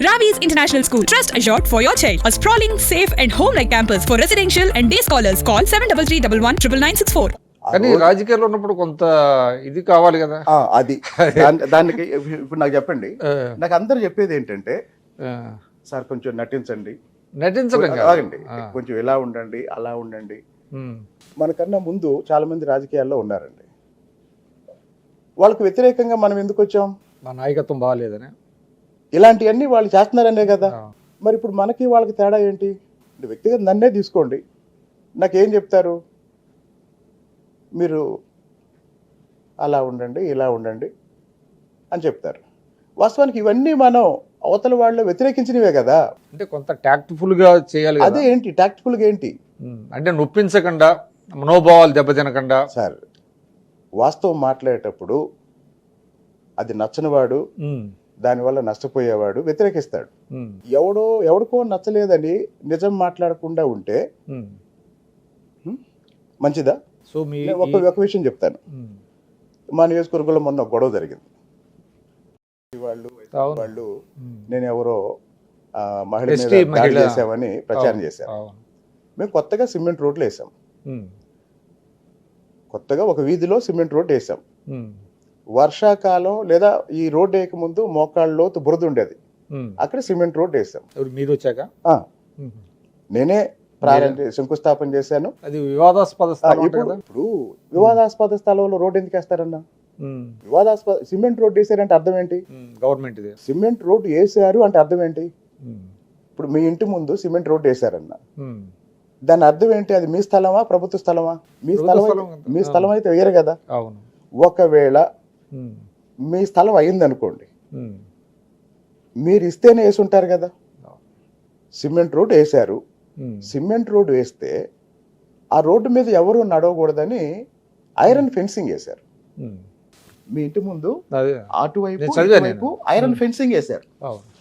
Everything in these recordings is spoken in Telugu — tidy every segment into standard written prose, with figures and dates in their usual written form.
Ravi's International School. Trust assured for your child. A sprawling, safe and home-like campus for residential and day scholars. Call 7331 99964. కానీ రాజకీయాల్లో ఉన్నప్పుడు కొంత ఇది కావాలి కదా. అది దానికి ఇప్పుడు నాకు చెప్పండి. నాకు అందరూ చెప్పేది ఏంటంటే సార్ కొంచెం నటించండి, ఆగండి, కొంచెం ఇలా ఉండండి, అలా ఉండండి. మనకన్నా ముందు చాలా మంది రాజకీయాల్లో ఉన్నారండి. వాళ్ళకు వ్యతిరేకంగా మనం ఎందుకు వచ్చాం? మా నాయకత్వం బాగాలేదని, ఇలాంటివన్నీ వాళ్ళు చేస్తున్నారనే కదా. మరి ఇప్పుడు మనకి వాళ్ళకి తేడా ఏంటి? వ్యక్తిగత నన్నే తీసుకోండి, నాకేం చెప్తారు? మీరు అలా ఉండండి, ఇలా ఉండండి అని చెప్తారు. వాస్తవానికి ఇవన్నీ మనం అవతల వాళ్ళు వ్యతిరేకించినవే కదా. అంటే కొంత టాక్ట్ఫుల్ గా చేయాలి. అదే ఏంటి టాక్ట్ఫుల్ గా ఏంటి అంటే నొప్పించకుండా, మనోభావాలు దెబ్బతినకుండా. సార్, వాస్తవం మాట్లాడేటప్పుడు అది నచ్చనివాడు, దానివల్ల నష్టపోయేవాడు వ్యతిరేకిస్తాడు. ఎవడికో నచ్చలేదని నిజం మాట్లాడకుండా ఉంటే మంచిదా? సో ఒక విషయం చెప్తాను. మా నియోజకవర్గంలో మొన్న గొడవ జరిగింది. వాళ్ళు నేను ఎవరో మహిళ మీద దాడి చేశామని ప్రచారం చేశారు. మేము కొత్తగా సిమెంట్ రోడ్లు వేసాం. కొత్తగా ఒక వీధిలో సిమెంట్ రోడ్ వేసాం. వర్షాకాలం లేదా ఈ రోడ్డు వేయక ముందు మోకాళ్ళ లోతు బురద ఉండేది, అక్కడ సిమెంట్ రోడ్ వేసాం. మీరు వచ్చాక నేనే శంకుస్థాపన చేశాను. అది వివాదాస్పద స్థలం. ఇప్పుడు వివాదాస్పద స్థలంలో రోడ్ ఎందుకు వేస్తారన్నా? వివాదాస్పద సిమెంట్ రోడ్ వేసారంటే అర్థం ఏంటి? గవర్నమెంట్ సిమెంట్ రోడ్ వేసారు అంటే అర్థం ఏంటి? ఇప్పుడు మీ ఇంటి ముందు సిమెంట్ రోడ్ వేసారన్న, దాని అర్థం ఏంటి? అది మీ స్థలమా, ప్రభుత్వ స్థలమా? మీ స్థలం అయితే వేయరు కదా. ఒకవేళ మీ స్థలం అయింది అనుకోండి, మీరు ఇస్తేనే వేసి ఉంటారు కదా. సిమెంట్ రోడ్ వేసారు, సిమెంట్ రోడ్ వేస్తే ఆ రోడ్డు మీద ఎవరు నడవకూడదని ఐరన్ ఫెన్సింగ్ వేశారు. మీ ఇంటి ముందు అటువైపు ఐరన్ ఫెన్సింగ్ వేశారు.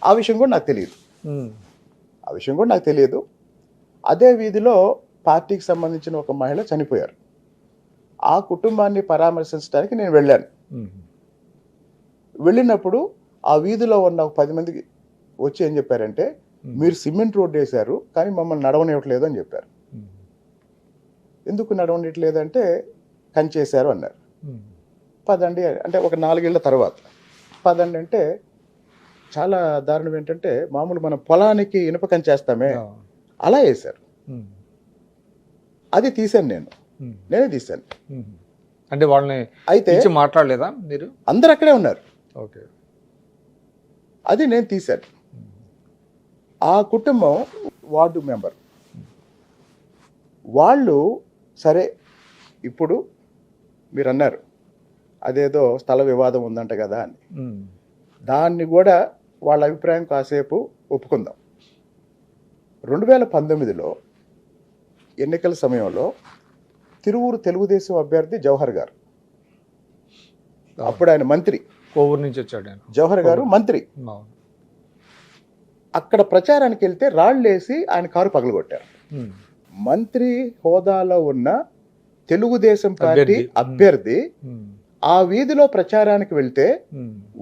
ఆ విషయం కూడా నాకు తెలియదు. అదే వీధిలో పార్టీకి సంబంధించిన ఒక మహిళ చనిపోయారు. ఆ కుటుంబాన్ని పరామర్శించడానికి నేను వెళ్ళాను. వెళ్ళినప్పుడు ఆ వీధిలో ఉన్న 10 మందికి వచ్చి ఏం చెప్పారంటే, మీరు సిమెంట్ రోడ్ వేశారు కానీ మమ్మల్ని నడవనివ్వట్లేదు అని చెప్పారు. ఎందుకు నడవనివ్వట్లేదంటే కంచేశారు అన్నారు. పదండి అంటే ఒక 4 ఏళ్ల తర్వాత పదండి అంటే చాలా దారుణం. ఏంటంటే మామూలు మనం పొలానికి ఇనుప కంచేస్తామే అలా వేశారు. అది తీశాను, నేనే తీశాను. అంటే వాళ్ళని అయితే మాట్లాడలేదా మీరు? అందరు అక్కడే ఉన్నారు. ఓకే, అది నేను తీశాను. ఆ కుటుంబం వార్డు మెంబర్ వాళ్ళు సరే, ఇప్పుడు మీరు అన్నారు అదేదో స్థల వివాదం ఉందంట కదా అని, దాన్ని కూడా వాళ్ళ అభిప్రాయం కాసేపు ఒప్పుకుందాం. 2019లో ఎన్నికల సమయంలో తిరువూరు తెలుగుదేశం అభ్యర్థి జవహర్ గారు, అప్పుడు ఆయన మంత్రి, కోవూరు నుంచి వచ్చాడు జవహర్ గారు మంత్రి, అక్కడ ప్రచారానికి వెళ్తే రాళ్ళేసి ఆయన కారు పగలగొట్టారు. మంత్రి హోదాలో ఉన్న తెలుగుదేశం పార్టీ అభ్యర్థి ఆ వీధిలో ప్రచారానికి వెళ్తే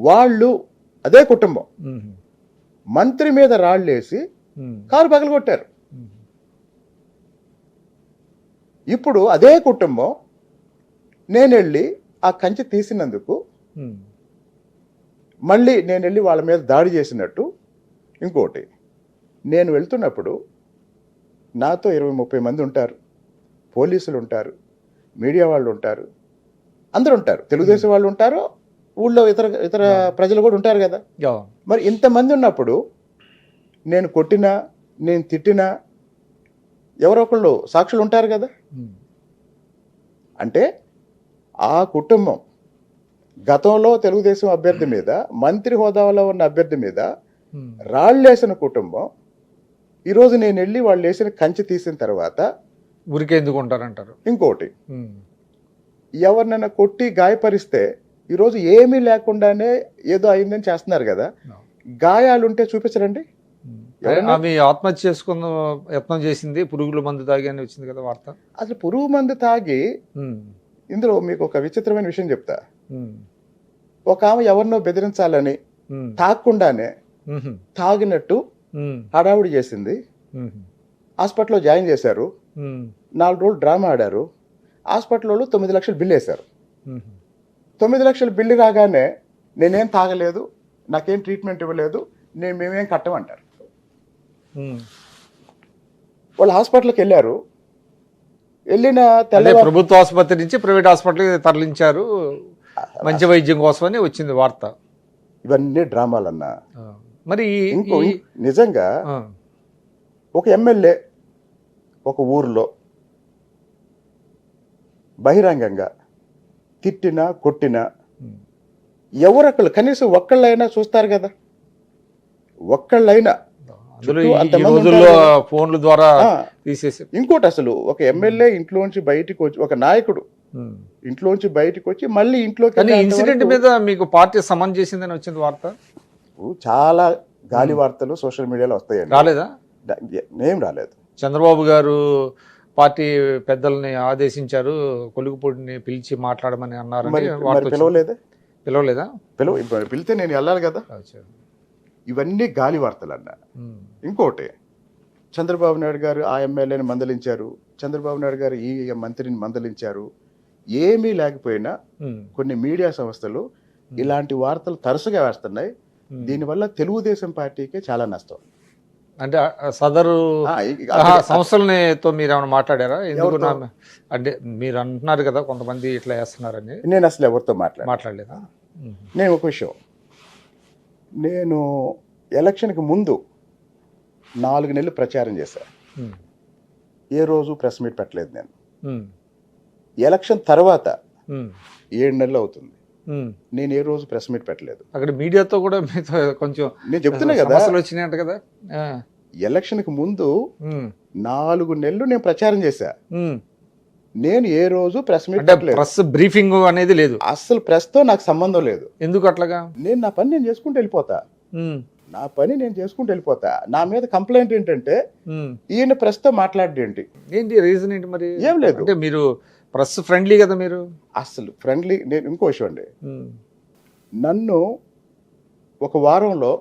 వాళ్ళు అదే కుటుంబం మంత్రి మీద రాళ్ళేసి కారు పగలగొట్టారు. ఇప్పుడు అదే కుటుంబం నేను వెళ్ళి ఆ కంచె తీసినందుకు మళ్ళీ నేను వెళ్ళి వాళ్ళ మీద దాడి చేసినట్టు. ఇంకోటి, నేను వెళ్తున్నప్పుడు నాతో 20-30 మంది ఉంటారు, పోలీసులు ఉంటారు, మీడియా వాళ్ళు ఉంటారు, అందరూ ఉంటారు, తెలుగుదేశం వాళ్ళు ఉంటారు, ఊళ్ళో ఇతర ప్రజలు కూడా ఉంటారు కదా. మరి ఇంతమంది ఉన్నప్పుడు నేను కొట్టినా, నేను తిట్టినా ఎవరో ఒకళ్ళు సాక్షులు ఉంటారు కదా. అంటే ఆ కుటుంబం గతంలో తెలుగుదేశం అభ్యర్థి మీద, మంత్రి హోదాలో ఉన్న అభ్యర్థి మీద రాళ్ళేసిన కుటుంబం ఈరోజు నేను వెళ్ళి వాళ్ళు వేసిన కంచె తీసిన తర్వాత ఊరికే ఎందుకు ఉంటారంటారు. ఇంకోటి, ఎవరినైనా కొట్టి గాయపరిస్తే ఈరోజు ఏమీ లేకుండానే ఏదో అయిందని చేస్తున్నారు కదా. గాయాలుంటే చూపించరండి. ఆమె ఆత్మహత్య చేసుకున్న యత్నం చేసింది, పురుగుల మందు తాగి అని వచ్చింది కదా వార్త. అసలు పురుగు మందు తాగి, ఇందులో మీకు ఒక విచిత్రమైన విషయం చెప్తా. ఒక ఆమె ఎవరినో బెదిరించాలని తాగకుండానే మ్మ్. తాగినట్టు మ్మ్. హడావుడి చేసింది. మ్మ్. హాస్పిటల్లో జాయిన్ చేశారు. మ్మ్. 4 రోజులు డ్రామా ఆడారు. హాస్పిటల్ వాళ్ళు 9 లక్షలు బిల్లు వేశారు. మ్మ్. 9 లక్షలు బిల్లు రాగానే నేనేం తాగలేదు, నాకేం ట్రీట్మెంట్ ఇవ్వలేదు, మేమేం కట్టమంటారు. మ్మ్. వాళ్ళు హాస్పిటల్కి వెళ్ళారు. వెళ్ళిన అదే తెల్లవారు ప్రభుత్వ ఆసుపత్రి నుంచి ప్రైవేట్ హాస్పిటల్కి తరలించారు మంచి వైద్యం కోసమని వచ్చింది వార్త. ఇవన్నీ డ్రామాలన్నా. ఆ. మరి ఇంకో నిజంగా ఆ. ఒక ఎమ్మెల్యే ఒక ఊర్లో బహిరంగంగా తిట్టినా కొట్టినా మ్మ్. ఎవరొక్కళ్ళు కనీసం ఒక్కళ్ళైనా చూస్తారు కదా. ఒక్కళ్ళైనా అందులో చుట్టూ ఈ అంతమంది రోజుల్లో ఉంటారు కదా. ఫోన్ల ద్వారా ఆ, తీసేసి ఇంకోటి అసలు ఒక ఎమ్మెల్యే ఇంట్లోంచి బయటికి వచ్చి, ఒక నాయకుడు మ్మ్. ఇంట్లోంచి బయటికి వచ్చి మళ్ళీ ఇంట్లోకి కానీ వెళ్ళేంత ఇన్సిడెంట్ వరకు మీద మీకు పార్టీ సమన్ చేసిందని వచ్చింది వార్త. చాలా గాలి వార్తలు సోషల్ మీడియాలో వస్తాయండి. రాలేదా? ఏం రాలేదు. చంద్రబాబు గారు పార్టీ పెద్దల్ని ఆదేశించారు కొలుగుపూడిని పిలిచి మాట్లాడమని అన్నారని మరి వార్త వచ్చింది. పిలవలేదే? పిలవలేదా? పిలితే నేను వెళ్ళాలి కదా. అచ్చా. ఇవన్నీ గాలి వార్తలు అన్న. మ్మ్. ఇంకోటి, చంద్రబాబు నాయుడు గారు ఆ ఎమ్మెల్యేని మందలించారు, చంద్రబాబు నాయుడు గారు ఈ మంత్రిని మందలించారు. ఏమీ లేకపోయినా మ్మ్. కొన్ని మీడియా సంస్థలు ఇలాంటి వార్తలు తరచుగా వేస్తున్నాయి. దీనివల్ల తెలుగుదేశం పార్టీకే చాలా నష్టం. అంటే సదరు ఆ, సంస్థలతో మీరు ఏమైనా మాట్లాడారా? ఎందుకు ఎవరితో? అంటే మీరు అంటున్నారు కదా కొంతమంది ఇట్లా వేస్తున్నారని, నేను అసలు ఎవరితో మాట్లాడలేదా? మ్మ్. నేను ఒక విషయం, నేను ఎలక్షన్కి ముందు 4 నెలలు ప్రచారం చేశాను. మ్మ్. ఏ రోజు ప్రెస్ మీట్ పెట్టలేదు నేను. మ్మ్. ఎలక్షన్ తర్వాత మ్మ్. 7 నెలలు అవుతుంది, మ్మ్. నేను ఏ రోజు ప్రెస్ మీట్ పెట్టలేదు. అక్కడ మీడియాతో కూడా మీతో కొంచెం నేను చెప్తున్నా కదా, సమస్యలు వచ్చినాయంట కదా. ఆ. ఎలక్షన్కి ముందు మ్మ్. 4 నెలలు నేను ప్రచారం చేశా. మ్మ్. నేను ఏ రోజు ప్రెస్ మీట్ అంటే పెట్టలేదు. ప్రెస్ బ్రీఫింగ్ అనేది లేదు. అసలు ప్రెస్తో నాకు సంబంధం లేదు. ఎందుకు అట్లాగా? నేను నా పని నేను చేసుకుంటూ వెళ్ళిపోతా. మ్మ్. నా పని నేను చేసుకుంటూ వెళ్ళిపోతా. నా మీద కంప్లైంట్ ఏంటంటే మ్మ్. ఈయన ప్రెస్తో మాట్లాడేంటి. ఏంటి రీజన్ ఏంటి మరి? ఏం లేదు. అంటే మీరు ప్రెస్ ఫ్రెండ్లీ కదా మీరు. అసలు ఫ్రెండ్లీ. నేను ఇంకో విషయం అండి, మ్మ్. నన్ను ఒక వారంలో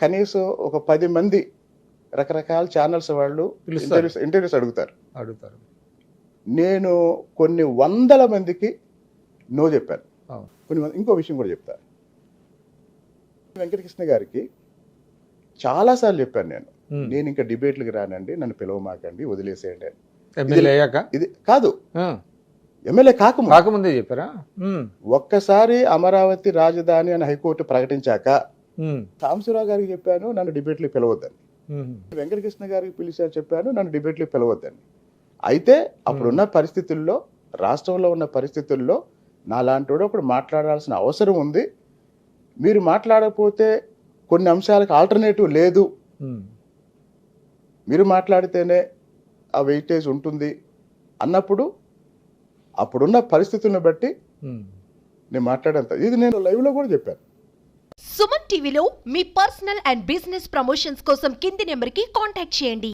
కనీసం ఒక 10 మంది రకరకాల ఛానల్స్ వాళ్ళు పిలుస్తారు. ఇంటర్వ్యూస్ అడుగుతారు. అడుగుతారు. నేను కొన్ని 100 మందికి నో చెప్పాను. అవును. ఇంకో విషయం కూడా చెప్తా. వెంకటకృష్ణ గారికి చాలాసార్లు చెప్పాను నేను, మ్మ్. నేను ఇంకా డిబేట్లకు రానండి, నన్ను పిలవమాకండి, వదిలేసేయండి అని. ఎమ్మెల్యే అయ్యాక ఇది కాదు, ఆ. ఎమ్మెల్యే కాకముందు. కాకముందే చెప్పారా? మ్మ్. ఒక్కసారి అమరావతి రాజధాని అని హైకోర్టు ప్రకటించాక మ్మ్. సాంబశివరావు గారికి చెప్పాను నన్ను డిబేట్లకు పిలవద్దని. మ్మ్. వెంకటకృష్ణ గారికి పిలిచాను, చెప్పాను నన్ను డిబేట్లకు పిలవద్దని. అయితే అప్పుడున్న పరిస్థితుల్లో, రాష్ట్రంలో ఉన్న పరిస్థితుల్లో నాలాంటి ఒకడు మాట్లాడాల్సిన అవసరం ఉంది. మీరు మాట్లాడకపోతే కొన్ని అంశాలకు ఆల్టర్నేటివ్ లేదు, మ్మ్. మీరు మాట్లాడితేనే ఆ వెయిటేజ్ ఉంటుంది అన్నప్పుడు, అప్పుడున్న పరిస్థితులను బట్టి మ్మ్. నేను మాట్లాడేంత. ఇది నేను లైవ్లో కూడా చెప్పాను. సుమన్ టీవీలో మీ పర్సనల్ అండ్ బిజినెస్ ప్రమోషన్స్ కోసం కింది నెంబర్కి కాంటాక్ట్ చేయండి.